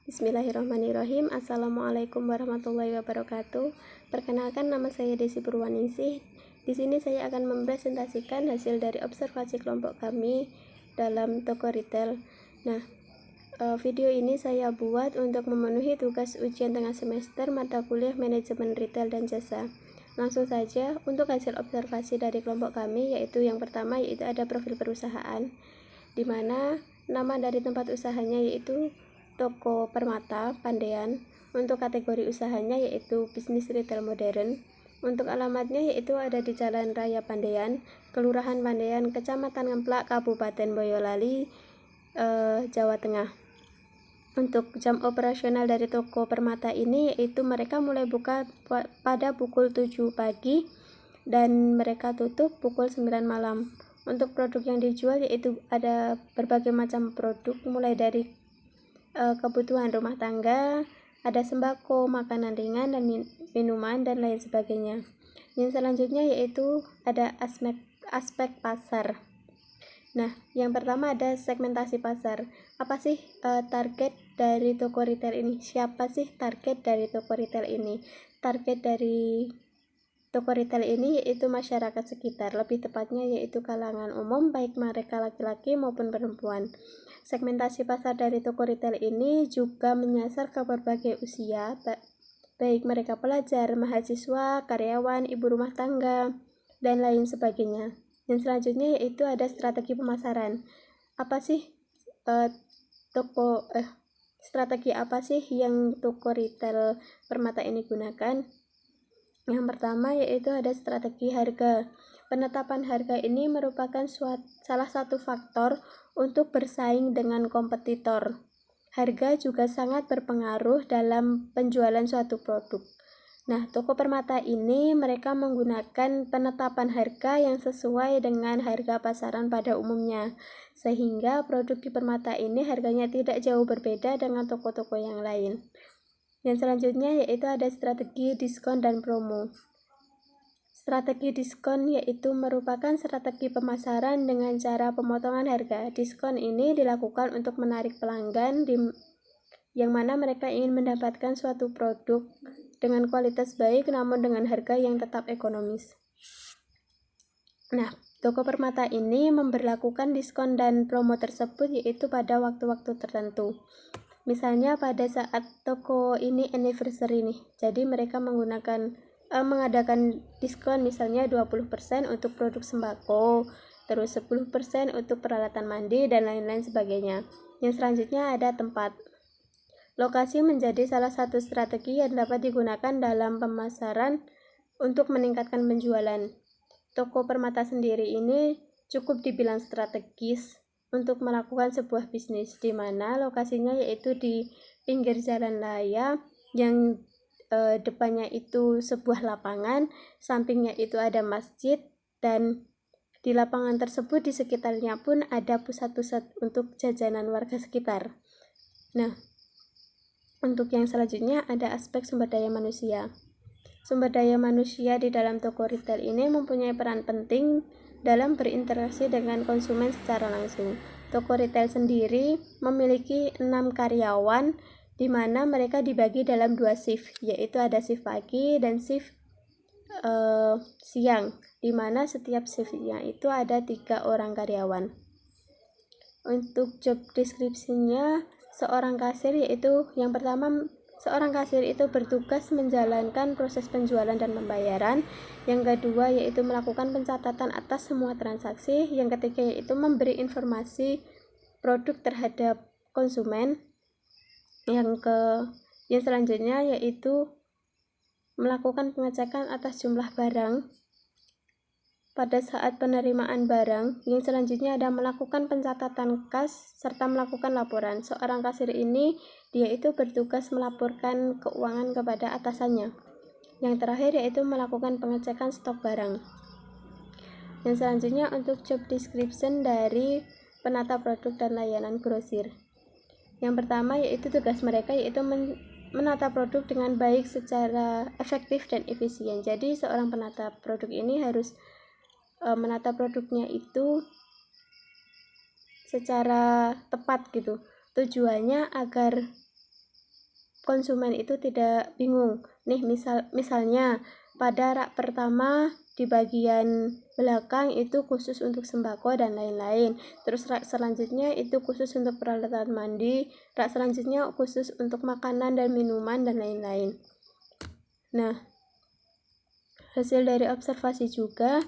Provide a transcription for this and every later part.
Bismillahirrahmanirrahim. Assalamualaikum warahmatullahi wabarakatuh. Perkenalkan, nama saya Desi Purwaningsih. Di sini saya akan mempresentasikan hasil dari observasi kelompok kami dalam toko retail. Nah, video ini saya buat untuk memenuhi tugas ujian tengah semester mata kuliah manajemen retail dan jasa. Langsung saja untuk hasil observasi dari kelompok kami, yaitu yang pertama yaitu ada profil perusahaan, di mana nama dari tempat usahanya yaitu Toko Permata Pandean. Untuk kategori usahanya yaitu bisnis retail modern. Untuk alamatnya yaitu ada di Jalan Raya Pandean, Kelurahan Pandean, Kecamatan Ngemplak, Kabupaten Boyolali, Jawa Tengah. Untuk jam operasional dari Toko Permata ini yaitu mereka mulai buka pada pukul 7 pagi dan mereka tutup pukul 9 malam. Untuk produk yang dijual yaitu ada berbagai macam produk, mulai dari kebutuhan rumah tangga, ada sembako, makanan ringan dan minuman dan lain sebagainya. Yang selanjutnya yaitu ada aspek pasar. Nah, yang pertama ada segmentasi pasar. Apa sih target dari toko retail ini? Siapa sih target dari toko retail ini? Target dari toko retail ini yaitu masyarakat sekitar, lebih tepatnya yaitu kalangan umum, baik mereka laki-laki maupun perempuan. Segmentasi pasar dari toko retail ini juga menyasar ke berbagai usia, baik mereka pelajar, mahasiswa, karyawan, ibu rumah tangga, dan lain sebagainya. Yang selanjutnya yaitu ada strategi pemasaran. Apa sih strategi apa sih yang toko retail Permata ini gunakan? Yang pertama yaitu ada strategi harga. Penetapan harga ini merupakan salah satu faktor untuk bersaing dengan kompetitor. Harga juga sangat berpengaruh dalam penjualan suatu produk. Nah, Toko Permata ini mereka menggunakan penetapan harga yang sesuai dengan harga pasaran pada umumnya, sehingga produk di Permata ini harganya tidak jauh berbeda dengan toko-toko yang lain. Yang selanjutnya yaitu ada strategi diskon dan promo. Strategi diskon yaitu merupakan strategi pemasaran dengan cara pemotongan harga. Diskon ini dilakukan untuk menarik pelanggan yang mana mereka ingin mendapatkan suatu produk dengan kualitas baik namun dengan harga yang tetap ekonomis. Nah, Toko Permata ini memberlakukan diskon dan promo tersebut yaitu pada waktu-waktu tertentu. Misalnya pada saat toko ini anniversary nih, jadi mereka mengadakan diskon misalnya 20% untuk produk sembako, terus 10% untuk peralatan mandi dan lain-lain sebagainya. Yang selanjutnya ada tempat. Lokasi menjadi salah satu strategi yang dapat digunakan dalam pemasaran untuk meningkatkan penjualan. Toko Permata sendiri ini cukup dibilang strategis untuk melakukan sebuah bisnis, di mana lokasinya yaitu di pinggir jalan raya yang depannya itu sebuah lapangan, sampingnya itu ada masjid, dan di lapangan tersebut di sekitarnya pun ada pusat-pusat untuk jajanan warga sekitar. Nah, untuk yang selanjutnya ada aspek sumber daya manusia. Sumber daya manusia di dalam toko retail ini mempunyai peran penting dalam berinteraksi dengan konsumen secara langsung. Toko retail sendiri memiliki 6 karyawan, di mana mereka dibagi dalam 2 shift, yaitu ada shift pagi dan shift siang, di mana setiap shiftnya itu ada 3 orang karyawan. Untuk job deskripsinya seorang kasir yaitu yang pertama, seorang kasir itu bertugas menjalankan proses penjualan dan pembayaran. Yang kedua yaitu melakukan pencatatan atas semua transaksi. Yang ketiga yaitu memberi informasi produk terhadap konsumen. Yang selanjutnya yaitu melakukan pengecekan atas jumlah barang pada saat penerimaan barang. Yang selanjutnya ada melakukan pencatatan kas serta melakukan laporan. Seorang kasir ini dia itu bertugas melaporkan keuangan kepada atasannya. Yang terakhir yaitu melakukan pengecekan stok barang. Yang selanjutnya untuk job description dari penata produk dan layanan grosir. Yang pertama yaitu tugas mereka yaitu menata produk dengan baik secara efektif dan efisien. Jadi seorang penata produk ini harus menata produknya itu secara tepat gitu. Tujuannya agar konsumen itu tidak bingung. Nih misalnya pada rak pertama di bagian belakang itu khusus untuk sembako dan lain-lain. Terus rak selanjutnya itu khusus untuk peralatan mandi, rak selanjutnya khusus untuk makanan dan minuman dan lain-lain. Nah, hasil dari observasi juga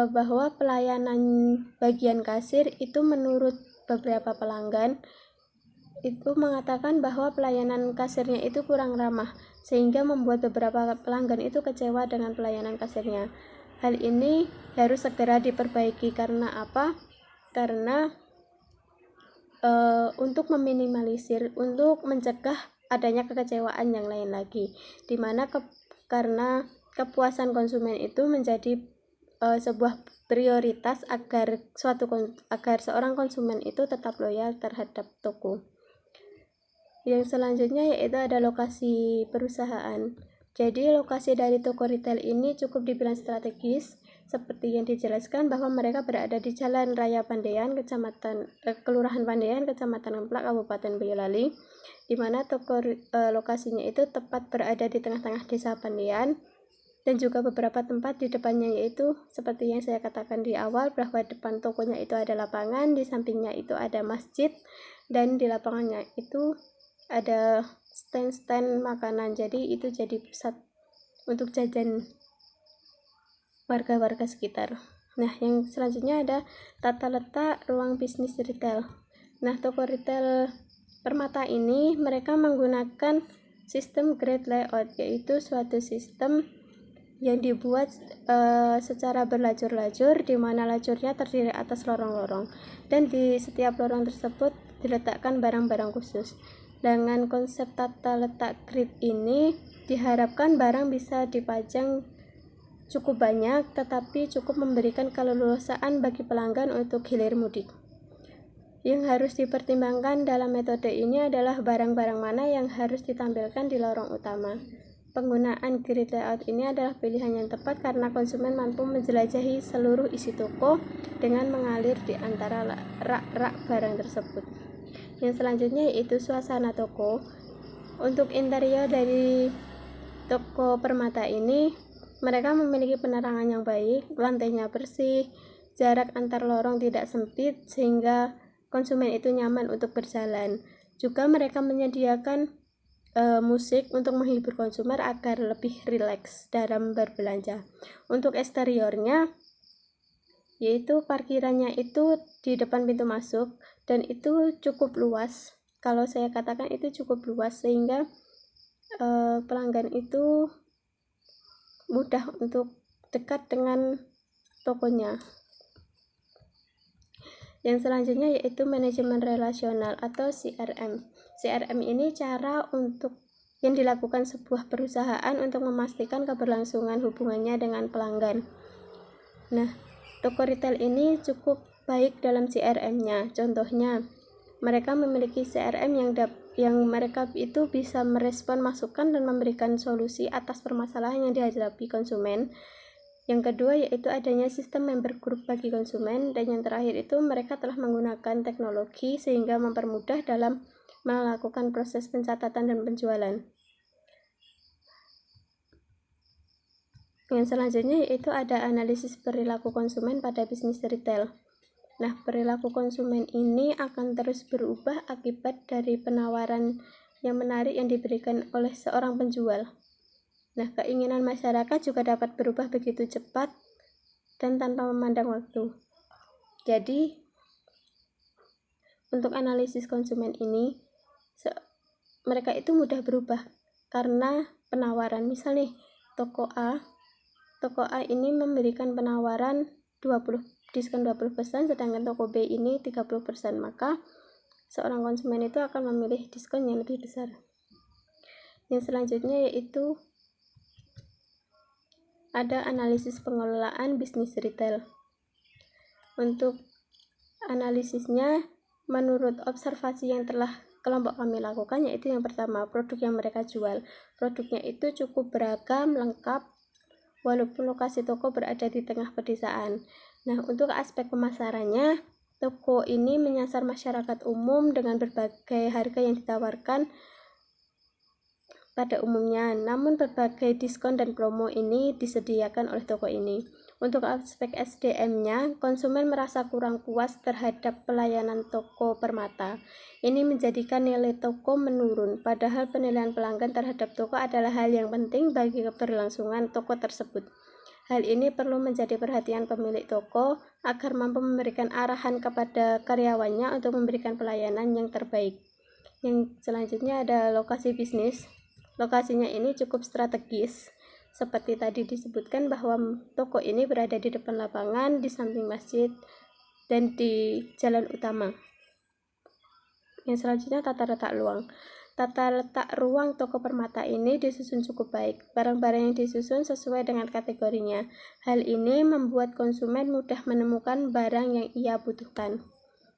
bahwa pelayanan bagian kasir itu menurut beberapa pelanggan itu mengatakan bahwa pelayanan kasirnya itu kurang ramah, sehingga membuat beberapa pelanggan itu kecewa dengan pelayanan kasirnya. Hal ini harus segera diperbaiki. Karena apa? Karena untuk meminimalisir, untuk mencegah adanya kekecewaan yang lain lagi, dimana karena kepuasan konsumen itu menjadi sebuah prioritas agar seorang konsumen itu tetap loyal terhadap toko. Yang selanjutnya yaitu ada lokasi perusahaan. Jadi lokasi dari toko retail ini cukup dibilang strategis, seperti yang dijelaskan bahwa mereka berada di Jalan Raya Pandaian, Kelurahan Pandaian, Kecamatan Ngemplak, Kabupaten Boyolali, di mana lokasinya itu tepat berada di tengah-tengah desa Pandaian, dan juga beberapa tempat di depannya, yaitu seperti yang saya katakan di awal bahwa depan tokonya itu ada lapangan, di sampingnya itu ada masjid, dan di lapangannya itu ada stand-stand makanan. Jadi itu jadi pusat untuk jajan warga-warga sekitar. Nah, yang selanjutnya ada tata letak ruang bisnis retail. Nah, toko retail Permata ini mereka menggunakan sistem grid layout, yaitu suatu sistem yang dibuat secara berlajur-lajur, di mana lajurnya terdiri atas lorong-lorong, dan di setiap lorong tersebut diletakkan barang-barang khusus. Dengan konsep tata letak grid ini diharapkan barang bisa dipajang cukup banyak, tetapi cukup memberikan keleluasaan bagi pelanggan untuk hilir mudik. Yang harus dipertimbangkan dalam metode ini adalah barang-barang mana yang harus ditampilkan di lorong utama. Penggunaan grid layout ini adalah pilihan yang tepat karena konsumen mampu menjelajahi seluruh isi toko dengan mengalir di antara rak-rak barang tersebut. Yang selanjutnya yaitu suasana toko. Untuk interior dari toko Permata ini, mereka memiliki penerangan yang baik, lantainya bersih, jarak antar lorong tidak sempit sehingga konsumen itu nyaman untuk berjalan. Juga mereka menyediakan musik untuk menghibur konsumen agar lebih rileks dalam berbelanja. Untuk eksteriornya, yaitu parkirannya itu di depan pintu masuk, dan itu cukup luas. Kalau saya katakan itu cukup luas sehingga pelanggan itu mudah untuk dekat dengan tokonya. Yang selanjutnya yaitu manajemen relasional atau CRM. CRM ini cara yang dilakukan sebuah perusahaan untuk memastikan keberlangsungan hubungannya dengan pelanggan. Nah, toko retail ini cukup baik dalam CRM-nya. Contohnya, mereka memiliki CRM yang mereka itu bisa merespon masukan dan memberikan solusi atas permasalahan yang dihadapi konsumen. Yang kedua yaitu adanya sistem member group bagi konsumen, dan yang terakhir itu mereka telah menggunakan teknologi sehingga mempermudah dalam melakukan proses pencatatan dan penjualan. Yang selanjutnya yaitu ada analisis perilaku konsumen pada bisnis retail. Nah, perilaku konsumen ini akan terus berubah akibat dari penawaran yang menarik yang diberikan oleh seorang penjual. Nah, keinginan masyarakat juga dapat berubah begitu cepat dan tanpa memandang waktu. Jadi, untuk analisis konsumen ini, mereka itu mudah berubah karena penawaran. Misal nih, toko A ini memberikan penawaran diskon 20%, sedangkan toko B ini 30%, maka seorang konsumen itu akan memilih diskon yang lebih besar. Yang selanjutnya yaitu ada analisis pengelolaan bisnis retail. Untuk analisisnya, menurut observasi yang telah kelompok kami lakukan, yaitu yang pertama, produk yang mereka jual. Produknya itu cukup beragam, lengkap, walaupun lokasi toko berada di tengah pedesaan. Nah, untuk aspek pemasarannya, toko ini menyasar masyarakat umum dengan berbagai harga yang ditawarkan pada umumnya, namun berbagai diskon dan promo ini disediakan oleh toko ini. Untuk aspek SDM-nya, konsumen merasa kurang puas terhadap pelayanan toko Permata. Ini menjadikan nilai toko menurun, padahal penilaian pelanggan terhadap toko adalah hal yang penting bagi keberlangsungan toko tersebut. Hal ini perlu menjadi perhatian pemilik toko agar mampu memberikan arahan kepada karyawannya untuk memberikan pelayanan yang terbaik. Yang selanjutnya ada lokasi bisnis. Lokasinya ini cukup strategis. Seperti tadi disebutkan bahwa toko ini berada di depan lapangan, di samping masjid, dan di jalan utama. Yang selanjutnya tata letak ruang. Tata letak ruang toko Permata ini disusun cukup baik. Barang-barang yang disusun sesuai dengan kategorinya. Hal ini membuat konsumen mudah menemukan barang yang ia butuhkan.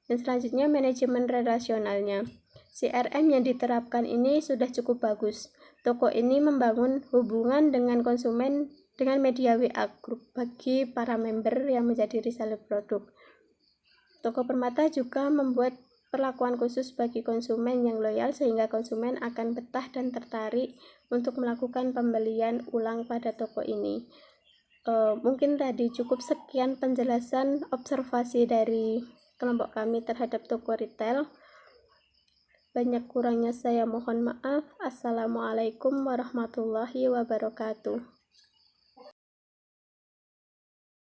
Dan selanjutnya manajemen relasionalnya. CRM yang diterapkan ini sudah cukup bagus. Toko ini membangun hubungan dengan konsumen dengan media WA Group bagi para member yang menjadi reseller produk. Toko Permata juga membuat perlakuan khusus bagi konsumen yang loyal sehingga konsumen akan betah dan tertarik untuk melakukan pembelian ulang pada toko ini. Mungkin tadi cukup sekian penjelasan observasi dari kelompok kami terhadap toko retail. Banyak kurangnya saya mohon maaf. Assalamualaikum warahmatullahi wabarakatuh.